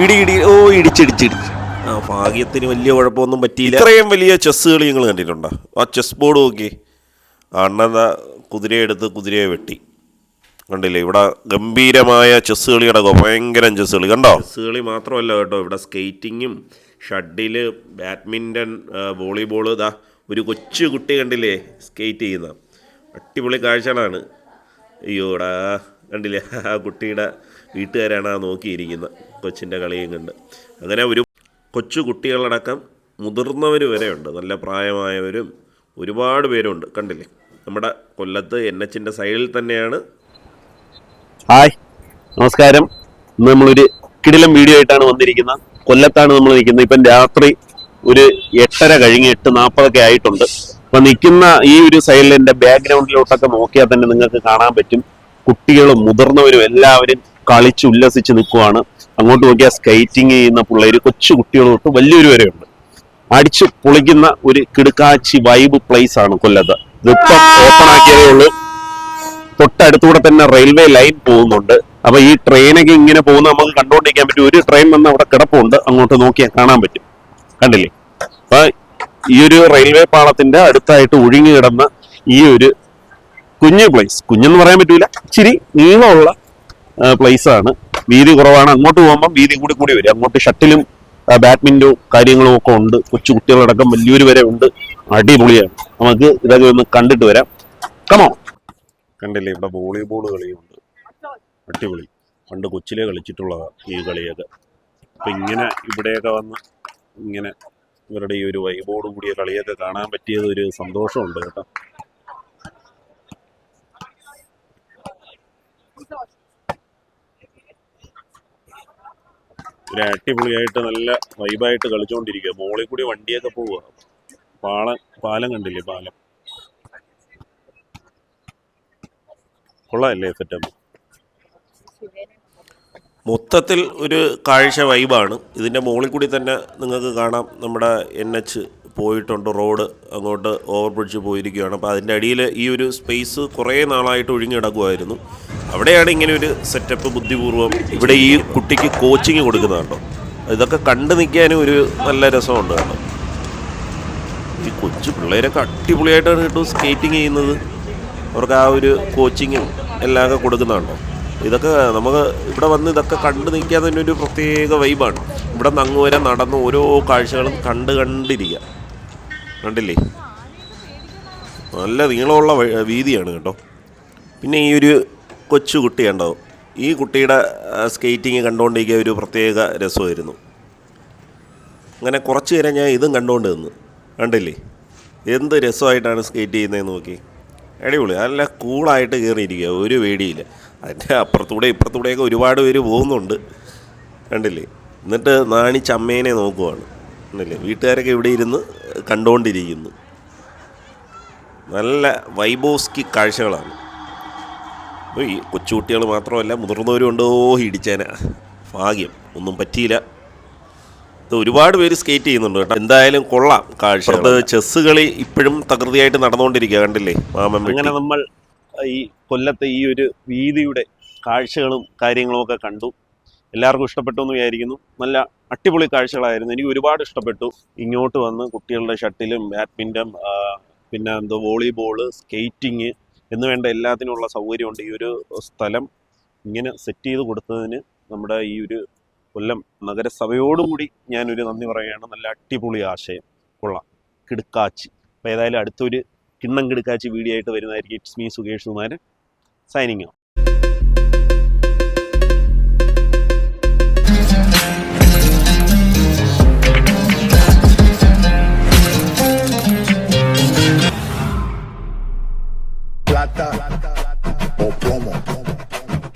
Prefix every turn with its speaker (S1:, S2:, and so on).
S1: ഇടി ഇടി ഓ ഇടിച്ചിടിച്ചിടിച്ച്. ആ ഭാഗ്യത്തിന് വലിയ കുഴപ്പമൊന്നും പറ്റിയില്ല. ഇത്രയും വലിയ ചെസ് കളി നിങ്ങൾ കണ്ടിട്ടുണ്ടോ? ആ ചെസ് ബോർഡ് നോക്കി. അണ്ണത കുതിരയെടുത്ത് കുതിരയെ വെട്ടി. കണ്ടില്ലേ, ഇവിടെ ഗംഭീരമായ ചെസ് കളി കിടക്കും. ഭയങ്കരം ചെസ് കളി കണ്ടോ. ചെസ് കളി മാത്രമല്ല കേട്ടോ, ഇവിടെ സ്കേറ്റിങ്ങും ഷട്ടില്, ബാഡ്മിൻ്റൺ, വോളിബോൾ. ഇതാ ഒരു കൊച്ചു കുട്ടി കണ്ടില്ലേ സ്കേറ്റ് ചെയ്യുന്ന അടിപൊളി കാഴ്ചകളാണ്. അയ്യോടാ കണ്ടില്ലേ, ആ കുട്ടിയുടെ വീട്ടുകാരാണ് ആ നോക്കിയിരിക്കുന്നത് കൊച്ചിൻ്റെ കളിയും കണ്ട്. അങ്ങനെ ഒരു കൊച്ചു കുട്ടികളടക്കം മുതിർന്നവർ വരെ ഉണ്ട്, നല്ല പ്രായമായവരും ഒരുപാട് പേരുണ്ട്. കണ്ടില്ലേ, നമ്മുടെ കൊല്ലത്ത് NH സൈഡിൽ തന്നെയാണ്.
S2: ഹായ്, നമസ്കാരം. ഇന്ന് നമ്മളൊരു കിടിലം വീഡിയോ ആയിട്ടാണ് വന്നിരിക്കുന്നത്. കൊല്ലത്താണ് നമ്മൾ നിൽക്കുന്നത്. ഇപ്പം രാത്രി ഒരു 8:30 കഴിഞ്ഞ് 8:40 ആയിട്ടുണ്ട്. അപ്പം നിൽക്കുന്ന ഈ ഒരു സൈഡിൽ എൻ്റെ ബാക്ക്ഗ്രൗണ്ടിലോട്ടൊക്കെ നോക്കിയാൽ തന്നെ നിങ്ങൾക്ക് കാണാൻ പറ്റും, കുട്ടികളും മുതിർന്നവരും എല്ലാവരും കളിച്ച് ഉല്ലസിച്ച് നിൽക്കുവാണ്. അങ്ങോട്ട് നോക്കിയാൽ സ്കേറ്റിംഗ് ചെയ്യുന്ന പിള്ളേർ, കൊച്ചു കുട്ടികൾ തൊട്ട് വലിയൊരു വരെ ഉണ്ട്. അടിച്ച് പൊളിക്കുന്ന ഒരു കിടുക്കാച്ചി വൈബ് പ്ലേസ് ആണ് കൊല്ലത്ത്. ഇതിപ്പം ഓപ്പൺ ആക്കിയതേ ഉള്ളൂ. തൊട്ടടുത്തൂടെ തന്നെ റെയിൽവേ ലൈൻ പോകുന്നുണ്ട്. അപ്പൊ ഈ ട്രെയിനൊക്കെ ഇങ്ങനെ പോകുന്ന നമുക്ക് കണ്ടുകൊണ്ടിരിക്കാൻ പറ്റും. ഒരു ട്രെയിൻ വന്ന് അവിടെ കിടപ്പുണ്ട്, അങ്ങോട്ട് നോക്കിയാൽ കാണാൻ പറ്റും. കണ്ടില്ലേ? അപ്പൊ ഈ ഒരു റെയിൽവേ പാളത്തിന്റെ അടുത്തായിട്ട് ഒഴുങ്ങി കിടന്ന ഈ ഒരു കുഞ്ഞു പ്ലേസ്, കുഞ്ഞെന്ന് പറയാൻ പറ്റൂല, ഇച്ചിരി നീളമുള്ള പ്ലേസ് ആണ്. വീതി കുറവാണ്. അങ്ങോട്ട് പോകുമ്പോൾ വീതി കൂടി കൂടി വരും. അങ്ങോട്ട് ഷട്ടിലും ബാഡ്മിന്റോ കാര്യങ്ങളും ഒക്കെ ഉണ്ട്. കൊച്ചു കുട്ടികളടക്കം വലിയൊരു വരെ ഉണ്ട്. അടിപൊളിയാണ്. നമുക്ക് ഇതൊക്കെ ഒന്ന് കണ്ടിട്ട് വരാം. കമോ. കണ്ടില്ലേ, ഇവിടെ വോളിബോൾ കളിയുണ്ട്. അടിപൊളി. പണ്ട് കൊച്ചിലെ കളിച്ചിട്ടുള്ളതാണ് ഈ കളിയൊക്കെ. അപ്പം ഇങ്ങനെ ഇവിടെയൊക്കെ വന്ന് ഇങ്ങനെ ഇവരുടെ ഈ ഒരു വൈബോട് കൂടിയ കളിയൊക്കെ കാണാൻ പറ്റിയത് ഒരു സന്തോഷമുണ്ട് കേട്ടോ. ഒരു അടിപൊളിയായിട്ട് നല്ല വൈബായിട്ട് കളിച്ചുകൊണ്ടിരിക്കുക. മോളിൽ കൂടി വണ്ടിയൊക്കെ പോവുക. പാലം കണ്ടില്ലേ, പാലം കൊള്ളാമല്ലേ സെറ്റപ്പ്.
S1: മൊത്തത്തിൽ ഒരു കാഴ്ച വൈബാണ്. ഇതിൻ്റെ മുകളിൽ കൂടി തന്നെ നിങ്ങൾക്ക് കാണാം നമ്മുടെ NH പോയിട്ടുണ്ട്. റോഡ് അങ്ങോട്ട് ഓവർ ബ്രിഡ്ജ് പോയിരിക്കുകയാണ്. അപ്പോൾ അതിൻ്റെ അടിയിൽ ഈ ഒരു സ്പേസ് കുറേ നാളായിട്ട് ഒഴിഞ്ഞു കിടക്കുമായിരുന്നു. അവിടെയാണ് ഇങ്ങനെ ഒരു സെറ്റപ്പ് ബുദ്ധിപൂർവ്വം ഇവിടെ ഈ കുട്ടിക്ക് കോച്ചിങ് കൊടുക്കുന്നതുണ്ടോ. ഇതൊക്കെ കണ്ടു നിൽക്കാനും ഒരു നല്ല രസമുണ്ട് കേട്ടോ. ഈ കൊച്ചു പിള്ളേരൊക്കെ അടിപൊളിയായിട്ടാണ് കേട്ടോ സ്കേറ്റിങ് ചെയ്യുന്നത്. അവർക്ക് ആ ഒരു കോച്ചിങ്ങും എല്ലാം കൊടുക്കുന്നുണ്ടോ. ഇതൊക്കെ നമുക്ക് ഇവിടെ വന്ന് ഇതൊക്കെ കണ്ടു നിൽക്കാൻ തന്നെ ഒരു പ്രത്യേക വൈബാണ്. ഇവിടെ നിന്ന് അങ്ങ് വരെ നടന്ന് ഓരോ കാഴ്ചകളും കണ്ടിരിക്കുക. കണ്ടില്ലേ, നല്ല നീളമുള്ള വീതിയാണ് കേട്ടോ. പിന്നെ ഈ ഒരു കൊച്ചു കുട്ടി ഉണ്ടാവും. ഈ കുട്ടിയുടെ സ്കേറ്റിങ് കണ്ടുകൊണ്ടിരിക്കുക ഒരു പ്രത്യേക രസമായിരുന്നു. അങ്ങനെ കുറച്ച് നേരം ഞാൻ ഇതും കണ്ടുകൊണ്ട് നിന്ന്. കണ്ടില്ലേ, എന്ത് രസമായിട്ടാണ് സ്കേറ്റ് ചെയ്യുന്നതെന്ന് നോക്കി. അടിപൊളി, നല്ല കൂളായിട്ട് കയറിയിരിക്കുക, ഒരു പേടിയില്ല. അതിൻ്റെ അപ്പുറത്തൂടെ ഇപ്പുറത്തൂടെയൊക്കെ ഒരുപാട് പേര് പോകുന്നുണ്ട്. കണ്ടില്ലേ, എന്നിട്ട് നാണിച്ച് അമ്മേനെ നോക്കുവാണ്. കണ്ടില്ലേ, വീട്ടുകാരൊക്കെ ഇവിടെ ഇരുന്ന് കണ്ടുകൊണ്ടിരിക്കുന്നു. നല്ല വൈബോസ്കി കാഴ്ചകളാണ്. അപ്പോൾ ഈ കൊച്ചുകുട്ടികൾ മാത്രമല്ല മുതിർന്നവരും ഉണ്ടോ. ഇടിച്ചേന ഭാഗ്യം, ഒന്നും പറ്റിയില്ല. ഇത് ഒരുപാട് പേര് സ്കേറ്റ് ചെയ്യുന്നുണ്ട് കേട്ടോ. എന്തായാലും കൊള്ളാം കാഴ്ച. ചെസ് കളി ഇപ്പോഴും തകൃതിയായിട്ട് നടന്നുകൊണ്ടിരിക്കുക. കണ്ടില്ലേ മാമൻ.
S2: അങ്ങനെ നമ്മൾ ഈ കൊല്ലത്തെ ഈ ഒരു വീതിയുടെ കാഴ്ചകളും കാര്യങ്ങളും ഒക്കെ കണ്ടു. എല്ലാവർക്കും ഇഷ്ടപ്പെട്ടു എന്ന് വിചാരിക്കുന്നു. നല്ല അടിപൊളി കാഴ്ചകളായിരുന്നു. എനിക്ക് ഒരുപാട് ഇഷ്ടപ്പെട്ടു. ഇങ്ങോട്ട് വന്ന് കുട്ടികളുടെ ഷട്ടിലും ബാഡ്മിൻ്റൺ, പിന്നെ വോളിബോള്, സ്കേറ്റിങ് എന്ന് വേണ്ട എല്ലാത്തിനുമുള്ള സൗകര്യമുണ്ട്. ഈ ഒരു സ്ഥലം ഇങ്ങനെ സെറ്റ് ചെയ്ത് കൊടുത്തതിന് നമ്മുടെ ഈ ഒരു കൊല്ലം നഗരസഭയോടുകൂടി ഞാനൊരു നന്ദി പറയുകയാണ്. നല്ല അടിപൊളി ആശയം, കൊള്ളാം, കിടുക്കാച്ചി. അപ്പോൾ ഏതായാലും അടുത്തൊരു കിണ്ണം കിടുക്കാച്ചി വീഡിയോ ആയിട്ട് വരുന്നതായിരിക്കും. It's me Sukesh Kumaran, signing off.